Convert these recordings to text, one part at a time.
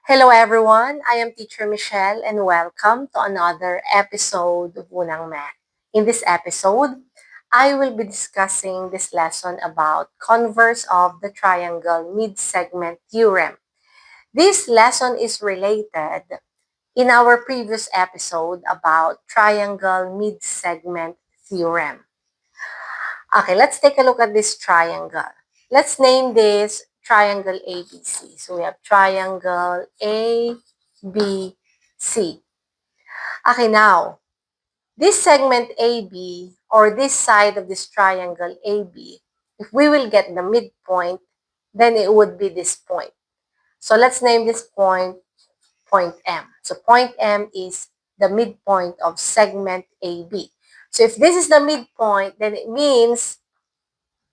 Hello everyone, I am Teacher Michelle and welcome to another episode of Unang Math. In this episode, I will be discussing this lesson about converse of the triangle Midsegment Theorem. This lesson is related in our previous episode about triangle Midsegment Theorem. Okay, let's take a look at this triangle. Let's name this triangle ABC. So we have triangle ABC. Okay, now, this segment AB, or this side of this triangle AB, if we will get the midpoint, then it would be this point. So let's name this point, point M. So point M is the midpoint of segment AB. So if this is the midpoint, then it means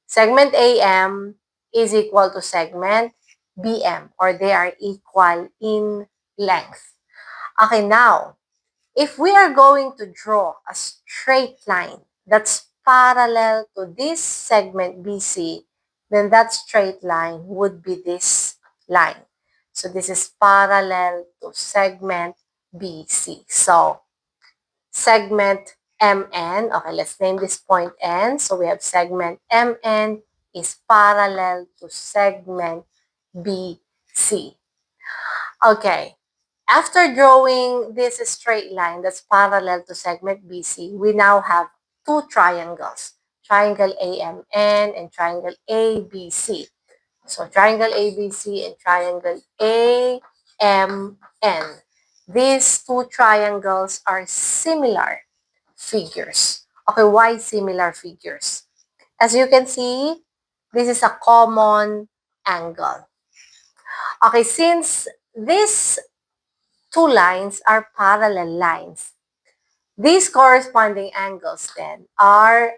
segment AM is equal to segment BM, or they are equal in length. Okay, now, if we are going to draw a straight line that's parallel to this segment BC, then that straight line would be this line. So this is parallel to segment BC. So segment MN, okay, let's name this point N. So we have segment MN is parallel to segment BC. Okay, after drawing this straight line that's parallel to segment BC, we now have two triangles, triangle AMN and triangle ABC. So triangle ABC and triangle AMN. These two triangles are similar figures. Okay, why similar figures? As you can see, this is a common angle. Okay, since these two lines are parallel lines, these corresponding angles then are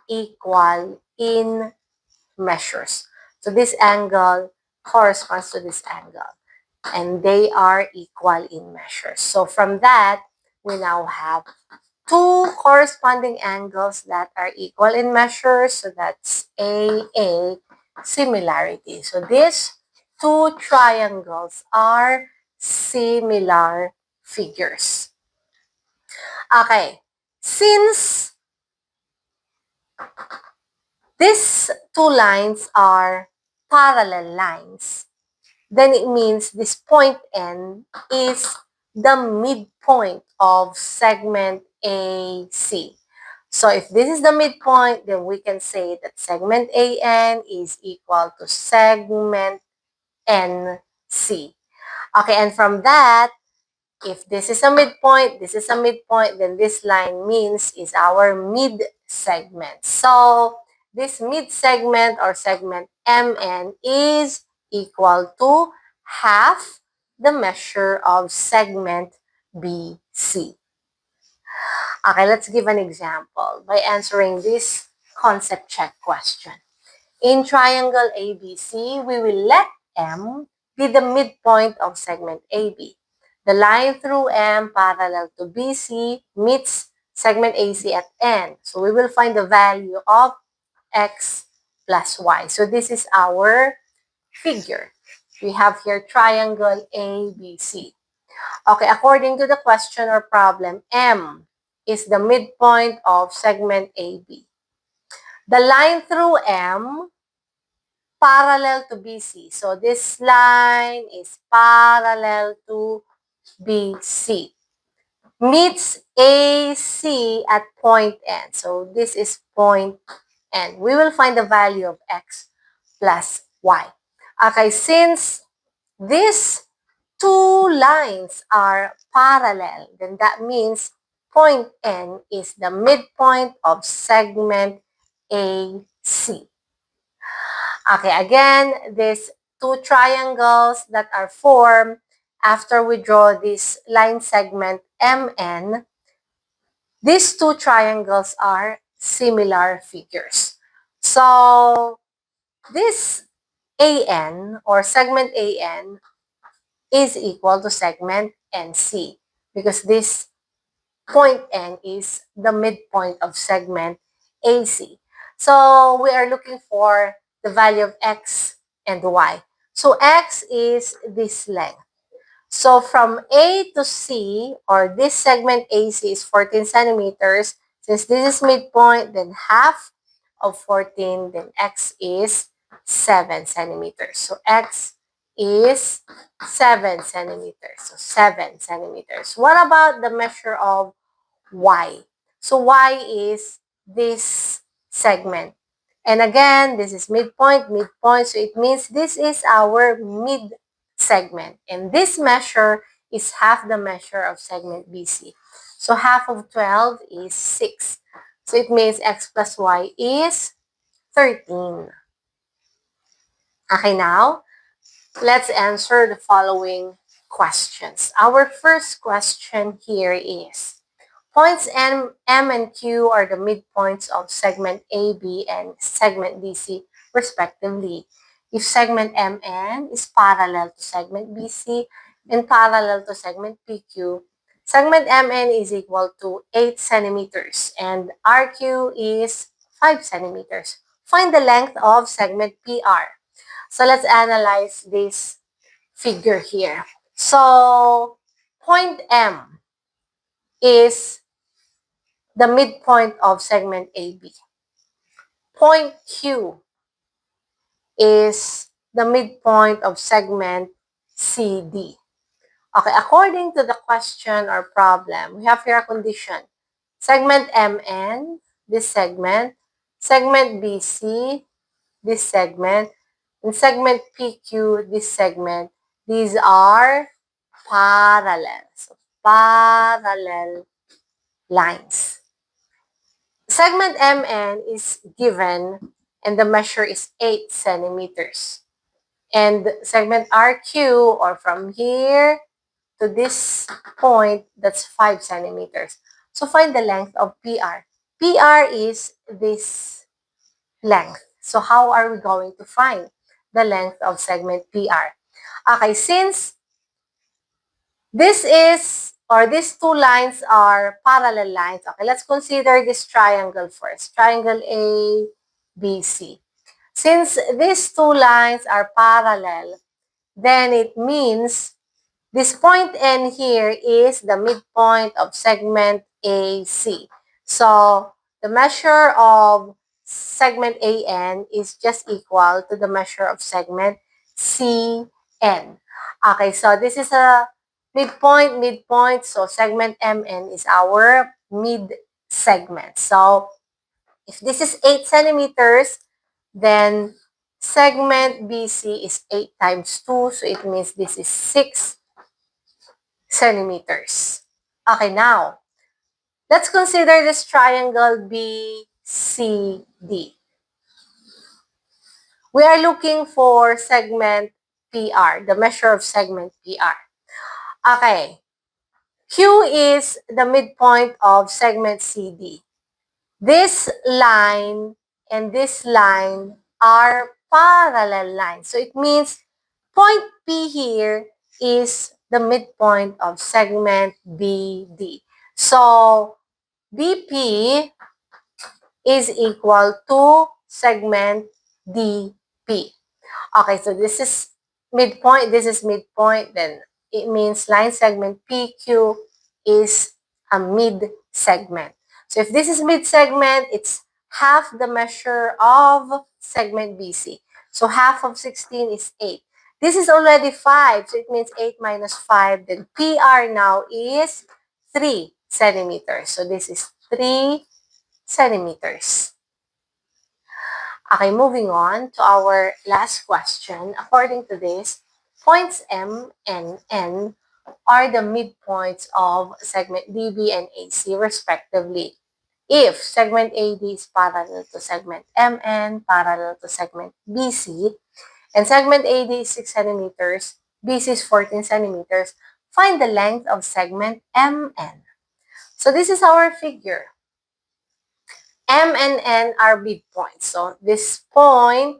equal in measures. So this angle corresponds to this angle, and they are equal in measures. So from that, we now have two corresponding angles that are equal in measures. So that's A similarity. So these two triangles are similar figures. Okay, since these two lines are parallel lines, then it means this point N is the midpoint of segment AC. So if this is the midpoint, then we can say that segment AN is equal to segment NC. Okay, and from that, if this is a midpoint, this is a midpoint, then this line means is our mid-segment. So this mid-segment or segment MN is equal to half the measure of segment BC. Okay, let's give an example by answering this concept check question. In triangle ABC, we will let M be the midpoint of segment AB. The line through M parallel to BC meets segment AC at N. So we will find the value of X plus Y. So this is our figure. We have here triangle ABC. Okay, according to the question or problem, M is the midpoint of segment AB. The line through M parallel to BC. So this line is parallel to BC. Meets AC at point N. So this is point N. We will find the value of X plus Y. Okay, since these two lines are parallel, then that means point N is the midpoint of segment AC. Okay, again, these two triangles that are formed after we draw this line segment MN, these two triangles are similar figures. So this AN or segment AN is equal to segment NC because this point N is the midpoint of segment AC. So we are looking for the value of X and Y. So X is this length. So from A to C, or this segment AC is 14 centimeters. Since this is midpoint, then half of 14, then X is 7 centimeters. So X is 7 centimeters. So 7 centimeters. What about the measure of Y? So Y is this segment. And again, this is midpoint, midpoint. So it means this is our mid segment. And this measure is half the measure of segment BC. So half of 12 is 6. So it means X plus Y is 13. Okay, now, let's answer the following questions. Our first question here is, points M and Q are the midpoints of segment AB and segment BC, respectively. If segment MN is parallel to segment BC and parallel to segment PQ, segment MN is equal to 8 centimeters and RQ is 5 centimeters. Find the length of segment PR. So let's analyze this figure here. So point M is the midpoint of segment AB. Point Q is the midpoint of segment CD. Okay, according to the question or problem, we have here a condition. Segment MN, this segment BC, this segment, and segment PQ, this segment. These are parallel. So, parallel lines. Segment MN is given and the measure is 8 centimeters. And segment RQ, or from here to this point, that's 5 centimeters. So find the length of PR. PR is this length. So how are we going to find the length of segment PR? Okay, since this is, or these two lines are parallel lines. Okay, let's consider this triangle first. Triangle A, B, C. Since these two lines are parallel, then it means this point N here is the midpoint of segment AC. So the measure of segment AN is just equal to the measure of segment CN. Okay, so this is a midpoint, midpoint. So segment MN is our mid segment. So if this is 8 centimeters, then segment BC is 8 times 2. So it means this is 6 centimeters. Okay, now, let's consider this triangle BCD. We are looking for segment PR, the measure of segment PR. Okay, Q is the midpoint of segment CD. This line and this line are parallel lines. So it means point P here is the midpoint of segment BD. So BP is equal to segment DP. Okay, so this is midpoint, then it means line segment PQ is a mid segment. So if this is mid segment, it's half the measure of segment BC. So half of 16 is 8. This is already 5, so it means 8 minus 5. Then PR now is 3 centimeters. So this is 3 centimeters. Okay, moving on to our last question. According to this, points M and N are the midpoints of segment DB and AC respectively. If segment AD is parallel to segment MN, parallel to segment BC, and segment AD is 6 centimeters, BC is 14 centimeters, find the length of segment MN. So this is our figure. M and N are midpoints. So this point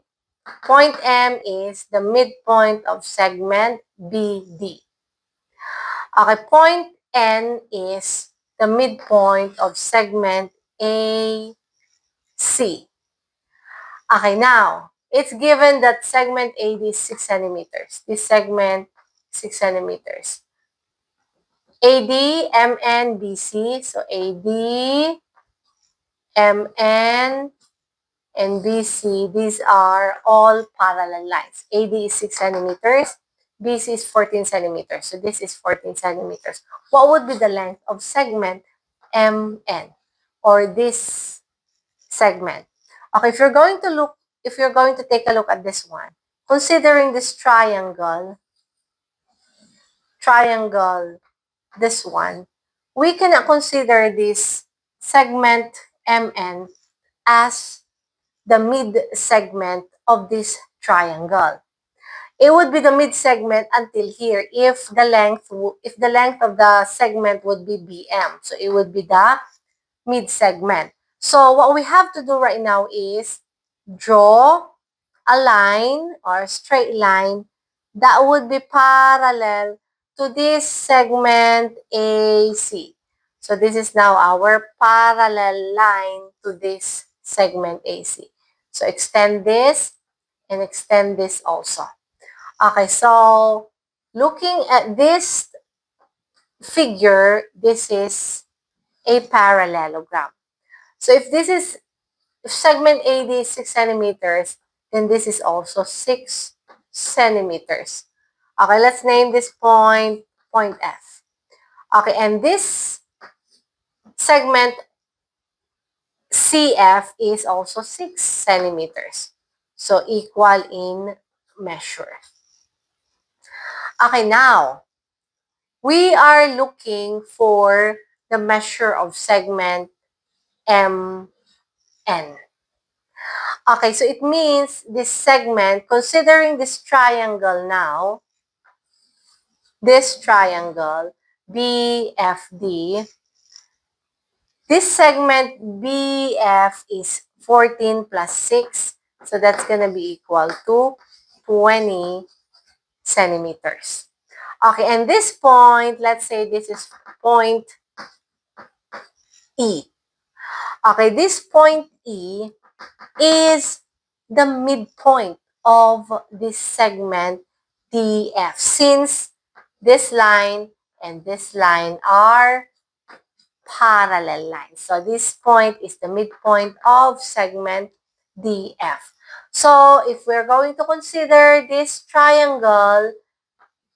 M is the midpoint of segment BD. Okay, point N is the midpoint of segment AC. Okay, now, it's given that segment AD is 6 centimeters. This segment 6 centimeters. AD, MN, BC. So AD, MN, and BC, these are all parallel lines. AD is 6 centimeters, BC is 14 centimeters. So this is 14 centimeters. What would be the length of segment MN, or this segment? Okay, if you're going to take a look at this one, considering this triangle, this one, we can consider this segment MN as the mid-segment of this triangle. It would be the mid-segment until here if the length of the segment would be BM. So it would be the mid-segment. So what we have to do right now is draw a line or straight line that would be parallel to this segment AC. So this is now our parallel line to this segment AC. So extend this and extend this also. Okay, so looking at this figure, this is a parallelogram. So if segment AD is 6 centimeters, then this is also 6 centimeters. Okay, let's name this point F. Okay, and this segment CF is also 6 centimeters. So equal in measure. Okay, now we are looking for the measure of segment MN. Okay, so it means this segment, considering this triangle now, this triangle, BFD, this segment BF is 14 plus 6, so that's going to be equal to 20 centimeters. Okay, and this point, let's say this is point E. Okay, this point E is the midpoint of this segment DF, since this line and this line are parallel lines. So this point is the midpoint of segment DF. So if we're going to consider this triangle,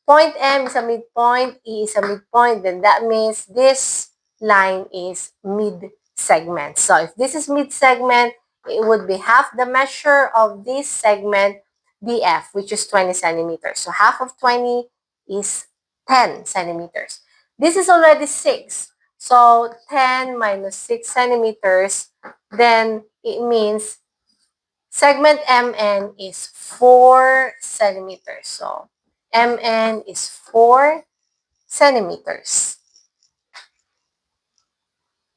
point M is a midpoint, E is a midpoint, then that means this line is mid-segment. So if this is mid-segment, it would be half the measure of this segment BF, which is 20 centimeters. So half of 20 is 10 centimeters. This is already 6. So 10 minus 6 centimeters, then it means segment MN is 4 centimeters. So MN is 4 centimeters.